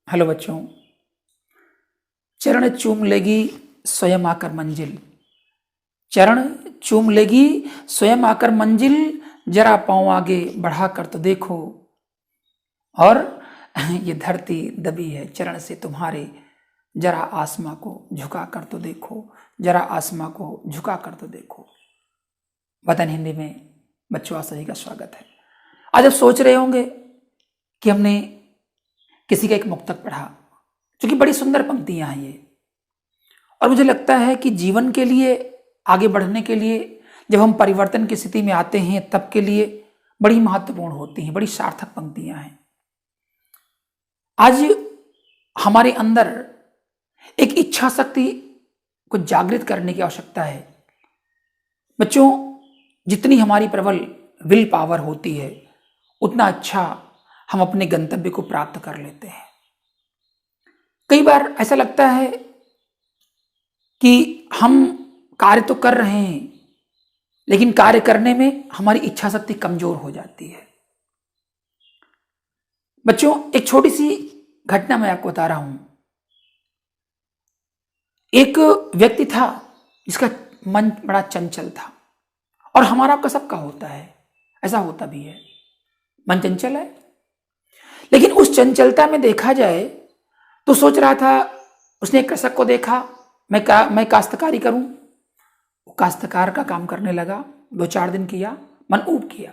Hello बच्चों। चरण चूम लेगी स्वयं आकर मंजिल। चरण चूम लेगी स्वयं आकर मंजिल, जरा पाँव आगे बढ़ा कर तो देखो। और ये धरती दबी है चरण से तुम्हारे, जरा आसमां को झुका कर तो देखो, जरा आसमां को झुका कर तो देखो। वतन हिंदी में बच्चों आप सभी का स्वागत है। आज आप सोच रहे होंगे कि हमने किसी का एक मुक्तक पढ़ा, क्योंकि बड़ी सुंदर पंक्तियां हैं ये, और मुझे लगता है कि जीवन के लिए आगे बढ़ने के लिए जब हम परिवर्तन की स्थिति में आते हैं तब के लिए बड़ी महत्वपूर्ण होती हैं, बड़ी सार्थक पंक्तियां हैं। आज हमारे अंदर एक इच्छा शक्ति को जागृत करने की आवश्यकता है। बच्चों, जितनी हमारी प्रबल विल पावर होती है उतना अच्छा हम अपने गंतव्य को प्राप्त कर लेते हैं। कई बार ऐसा लगता है कि हम कार्य तो कर रहे हैं, लेकिन कार्य करने में हमारी इच्छा शक्ति कमजोर हो जाती है। बच्चों, एक छोटी सी घटना मैं आपको बता रहा हूं। एक व्यक्ति था जिसका मन बड़ा चंचल था, और हमारा आपका सबका होता है, ऐसा होता भी है, मन चंचल है। लेकिन उस चंचलता में देखा जाए तो सोच रहा था, उसने एक कृषक को देखा, मैं काश्तकारी करूं। वो काश्तकार का काम करने लगा, 2-4 दिन किया, मन ऊब किया।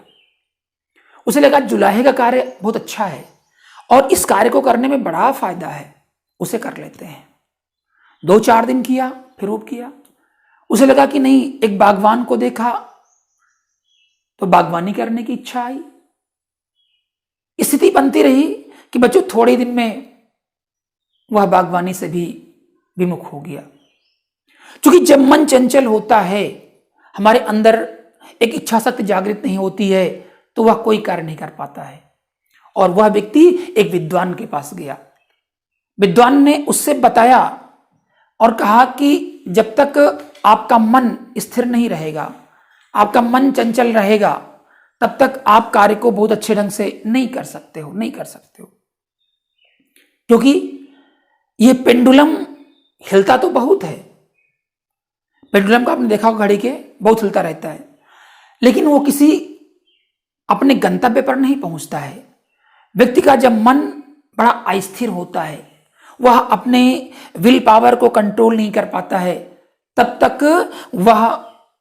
उसे लगा जुलाहे का कार्य बहुत अच्छा है और इस कार्य को करने में बड़ा फायदा है, उसे कर लेते हैं। 2-4 दिन किया, फिर ऊब किया। उसे लगा कि नहीं, एक बागवान को देखा तो बागवानी करने की इच्छा आई। स्थिति बनती रही कि बच्चों थोड़े दिन में वह बागवानी से भी विमुख हो गया। क्योंकि जब मन चंचल होता है, हमारे अंदर एक इच्छा शक्ति जागृत नहीं होती है, तो वह कोई कार्य नहीं कर पाता है। और वह व्यक्ति एक विद्वान के पास गया। विद्वान ने उससे बताया और कहा कि जब तक आपका मन स्थिर नहीं रहेगा, आपका मन चंचल रहेगा, तब तक आप कार्य को बहुत अच्छे ढंग से नहीं कर सकते हो। क्योंकि ये पेंडुलम हिलता तो बहुत है, पेंडुलम का आपने देखा होगा, घड़ी के बहुत हिलता रहता है, लेकिन वो किसी अपने गंतव्य पर नहीं पहुंचता है। व्यक्ति का जब मन बड़ा अस्थिर होता है, वह अपने विल पावर को कंट्रोल नहीं कर पाता है, तब तक वह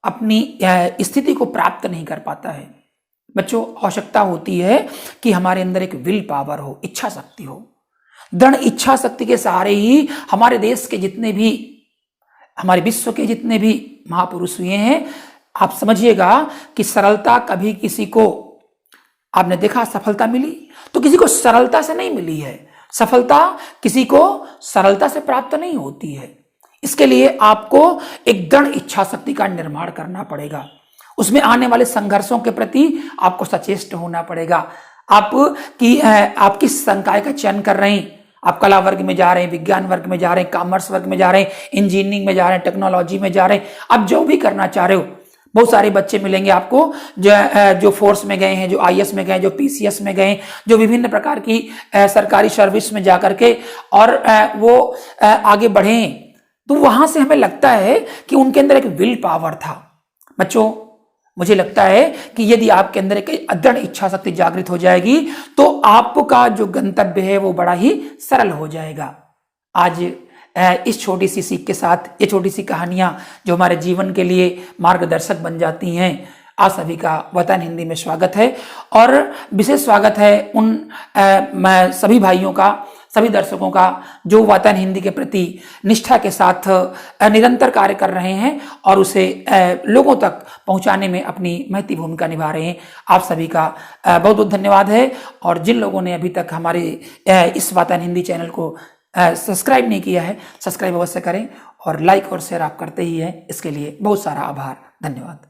अपनी स्थिति को प्राप्त नहीं कर पाता है। बच्चों, आवश्यकता होती है कि हमारे अंदर एक विल पावर हो, इच्छा शक्ति हो। दृढ़ इच्छा शक्ति के सहारे ही हमारे देश के जितने भी, हमारे विश्व के जितने भी महापुरुष हुए हैं, आप समझिएगा कि सरलता कभी किसी को, आपने देखा सफलता मिली तो किसी को सरलता से नहीं मिली है। सफलता किसी को सरलता से प्राप्त नहीं होती है। इसके लिए आपको एक दृढ़ इच्छा शक्ति का निर्माण करना पड़ेगा। उसमें आने वाले संघर्षों के प्रति आपको सचेष्ट होना पड़ेगा। आप किस संकाय का चयन कर रहे हैं? आप कला वर्ग में जा रहे हैं, विज्ञान वर्ग में जा रहे हैं, कॉमर्स वर्ग में जा रहे हैं, इंजीनियरिंग में जा रहे हैं, टेक्नोलॉजी में जा रहे हैं, आप जो भी करना चाह रहे हो। बहुत सारे बच्चे मिलेंगे आपको जो फोर्स में गए हैं, जो आईएएस में गए, जो पीसीएस में गए, जो विभिन्न प्रकार की सरकारी सर्विस में जा करके और वो आगे बढ़े, तो वहां से हमें लगता है कि उनके अंदर एक विल पावर था। बच्चों, मुझे लगता है कि यदि आपके अंदर एक अदृढ़ इच्छा शक्ति जागृत हो जाएगी तो आपका जो गंतव्य है वो बड़ा ही सरल हो जाएगा। आज इस छोटी सी सीख के साथ, ये छोटी सी कहानियां जो हमारे जीवन के लिए मार्गदर्शक बन जाती हैं, आप सभी का वतन हिंदी में स्वागत है। और विशेष स्वागत है उन सभी भाइयों का, सभी दर्शकों का जो वतन हिंदी के प्रति निष्ठा के साथ निरंतर कार्य कर रहे हैं और उसे लोगों तक पहुंचाने में अपनी महती भूमिका निभा रहे हैं। आप सभी का बहुत बहुत धन्यवाद है। और जिन लोगों ने अभी तक हमारे इस वतन हिंदी चैनल को सब्सक्राइब नहीं किया है, सब्सक्राइब अवश्य करें, और लाइक और शेयर आप करते ही हैं, इसके लिए बहुत सारा आभार, धन्यवाद।